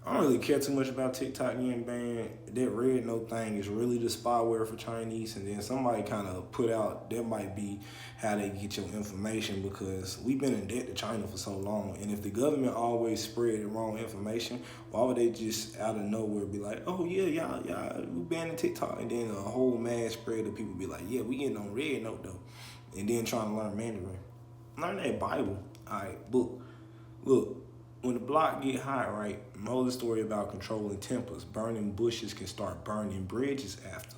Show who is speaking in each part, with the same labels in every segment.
Speaker 1: I don't really care too much about TikTok getting banned. That red note thing is really the spyware for Chinese, and then somebody kind of put out that might be how they get your information because we've been in debt to China for so long. And if the government always spread the wrong information, why would they just out of nowhere be like, oh yeah, y'all, we banning TikTok, and then a whole mass spread of people be like, yeah, we getting on red note though, and then trying to learn Mandarin, learn that Bible. All right, book. Look, when the block get hot, right, Moses' story about controlling tempers, burning bushes can start burning bridges after.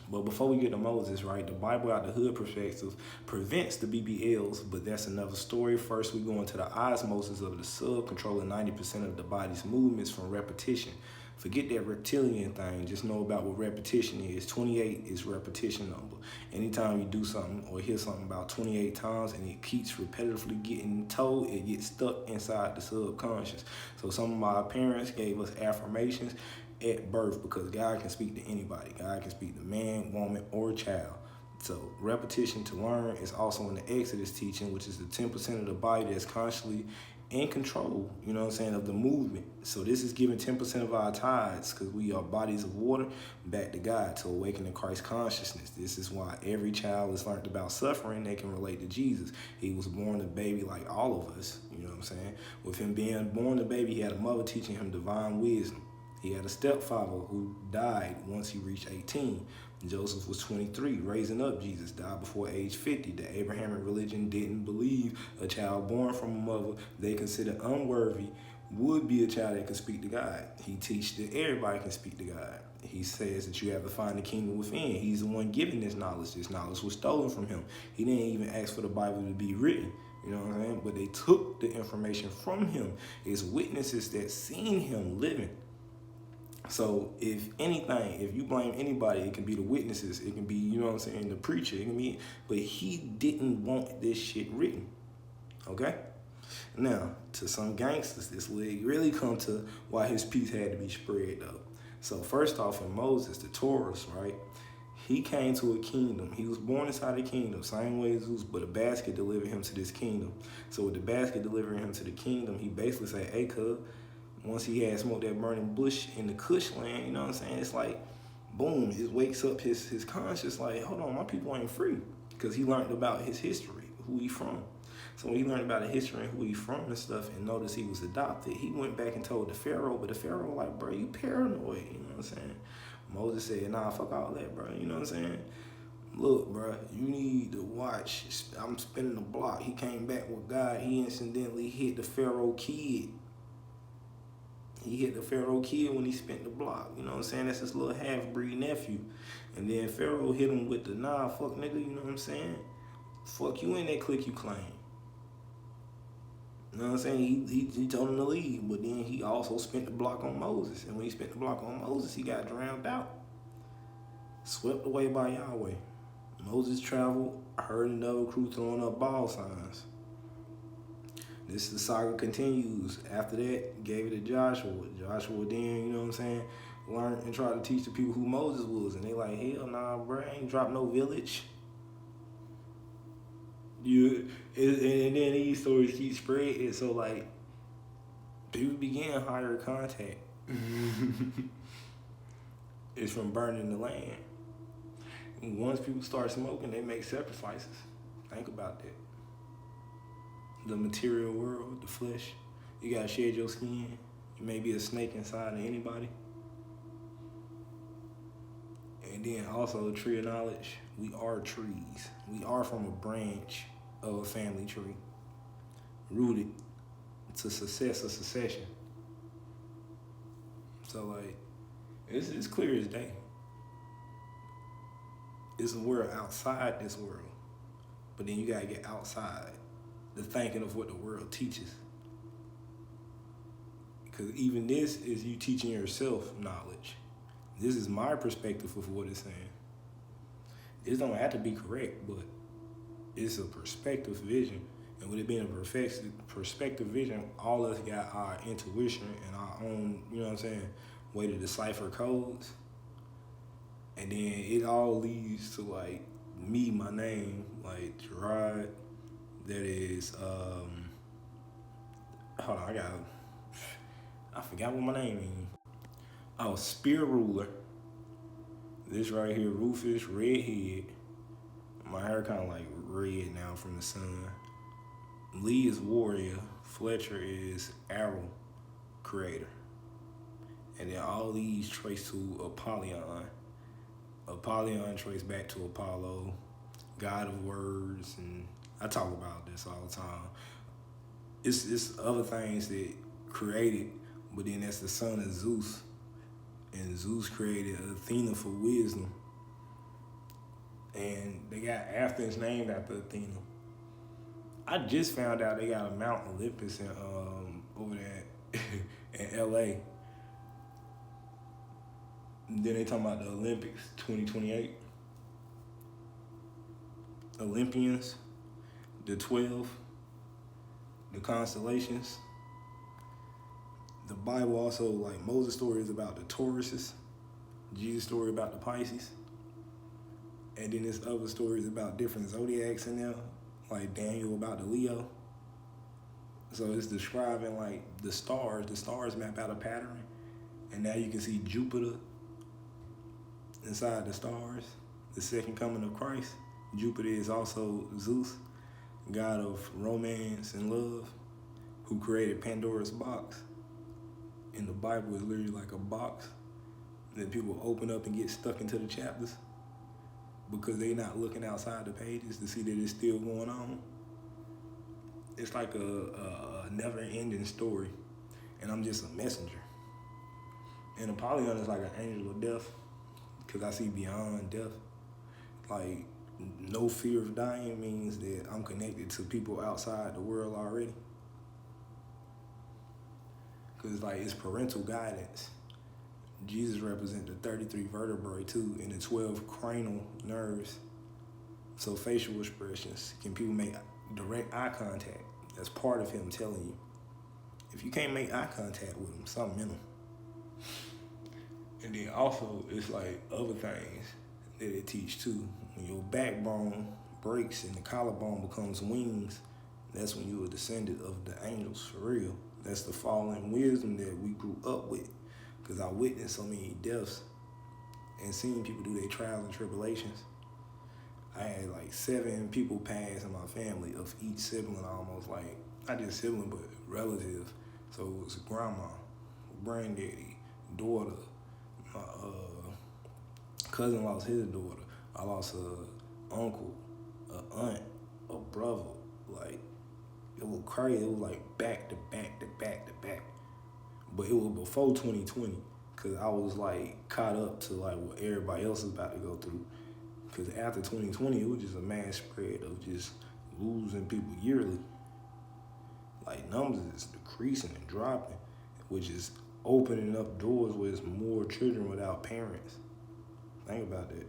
Speaker 1: But before we get to Moses, right, the Bible out the hood perspective prevents the BBLs, but that's another story. First, we go into the osmosis of the sub, controlling 90% of the body's movements from repetition. Forget that reptilian thing. Just know about what repetition is. 28 is repetition number. Anytime you do something or hear something about 28 times and it keeps repetitively getting told, it gets stuck inside the subconscious. So some of my parents gave us affirmations at birth because God can speak to anybody. God can speak to man, woman, or child. So repetition to learn is also in the Exodus teaching, which is the 10% of the body that's constantly in control, you know what I'm saying, of the movement. So this is giving 10% of our tides, because we are bodies of water, back to God to awaken to Christ consciousness. This is why every child is learned about suffering. They can relate to Jesus. He was born a baby like all of us, you know what I'm saying. With him being born a baby, he had a mother teaching him divine wisdom. He had a stepfather who died once he reached 18. Joseph was 23, raising up Jesus, died before age 50. The Abrahamic religion didn't believe a child born from a mother they considered unworthy would be a child that could speak to God. He teaches that everybody can speak to God. He says that you have to find the kingdom within. He's the one giving this knowledge. This knowledge was stolen from him. He didn't even ask for the Bible to be written. You know what I'm saying? But they took the information from him as witnesses that seen him living. So if anything, if you blame anybody, it can be the witnesses, it can be, you know what I'm saying, the preacher, it can be, but he didn't want this shit written, okay? Now, to some gangsters, this leg really come to why his peace had to be spread though. So first off, in Moses, the Taurus, right? He came to a kingdom. He was born inside a kingdom, same way as Zeus, but a basket delivered him to this kingdom. So with the basket delivering him to the kingdom, he basically said, hey, cuz, once he had smoked that burning bush in the Kush land, you know what I'm saying? It's like, boom, it wakes up his conscience like, hold on, my people ain't free. Because he learned about his history, who he from. So when he learned about his history and who he from and stuff and noticed he was adopted, he went back and told the Pharaoh, but the Pharaoh like, bro, you paranoid, you know what I'm saying? Moses said, nah, fuck all that, bro, you know what I'm saying? Look, bro, you need to watch. I'm spinning the block. He came back with God. He incidentally hit the Pharaoh kid. He hit the Pharaoh kid when he spent the block. You know what I'm saying? That's his little half-breed nephew. And then Pharaoh hit him with the, nah, fuck nigga, you know what I'm saying? Fuck you in that clique you claim. You know what I'm saying? He told him to leave, but then he also spent the block on Moses. And when he spent the block on Moses, he got drowned out. Swept away by Yahweh. Moses traveled, heard another crew throwing up ball signs. This the saga continues. After that, gave it to Joshua. Joshua then, you know what I'm saying, learned and tried to teach the people who Moses was. And they like, hell nah, bro, I ain't dropped no village. And then these stories keep spreading. So like, people began higher contact. It's from burning the land. And once people start smoking, they make sacrifices. Think about that. The material world, the flesh. You gotta shed your skin. You may be a snake inside of anybody. And then also the tree of knowledge. We are trees. We are from a branch of a family tree. Rooted to success or succession. So like, it's clear as day. It's a world outside this world. But then you gotta get outside the thinking of what the world teaches. Because even this is you teaching yourself knowledge. This is my perspective of what it's saying. It don't have to be correct, but it's a perspective vision. And with it being a perspective vision, all of us got our intuition and our own, you know what I'm saying, way to decipher codes. And then it all leads to like me, my name, like Gerard. That is, hold on, I forgot what my name means. Oh, Spear Ruler. This right here, Rufus, redhead. My hair kind of like red now from the sun. Lee is warrior. Fletcher is arrow creator. And then all these trace to Apollyon. Apollyon trace back to Apollo, god of words, and I talk about this all the time. It's other things that created, but then that's the son of Zeus. And Zeus created Athena for wisdom. And they got Athens named after Athena. I just found out they got a Mount Olympus in over there in LA. And then they talking about the Olympics 2028. Olympians, the 12, the constellations. The Bible also, like Moses' story is about the Tauruses, Jesus' story about the Pisces. And then there's other stories about different zodiacs in there, like Daniel about the Leo. So it's describing like the stars. The stars map out a pattern. And now you can see Jupiter inside the stars, the second coming of Christ. Jupiter is also Zeus, god of romance and love, who created Pandora's box. And the Bible is literally like a box that people open up and get stuck into the chapters because they're not looking outside the pages to see that it's still going on. It's like a never-ending story, and I'm just a messenger. And Apollyon is like an angel of death because I see beyond death. Like, no fear of dying means that I'm connected to people outside the world already. Because like it's parental guidance. Jesus represents the 33 vertebrae too and the 12 cranial nerves. So facial expressions, can people make direct eye contact? That's part of him telling you. If you can't make eye contact with him, something in him. And then also it's like other things that it teach too. When your backbone breaks and the collarbone becomes wings, that's when you're a descendant of the angels for real. That's the fallen wisdom that we grew up with. Because I witnessed so many deaths and seen people do their trials and tribulations. I had like 7 people pass in my family of each sibling almost. Like, not just sibling, but relative. So it was grandma, granddaddy, daughter. My cousin lost his daughter. I lost a uncle, a aunt, a brother. Like, it was crazy. It was like back to back to back to back. But it was before 2020, because I was like caught up to like what everybody else is about to go through. Because after 2020, it was just a mass spread of just losing people yearly. Like numbers is decreasing and dropping, which is opening up doors where there's more children without parents. Think about that.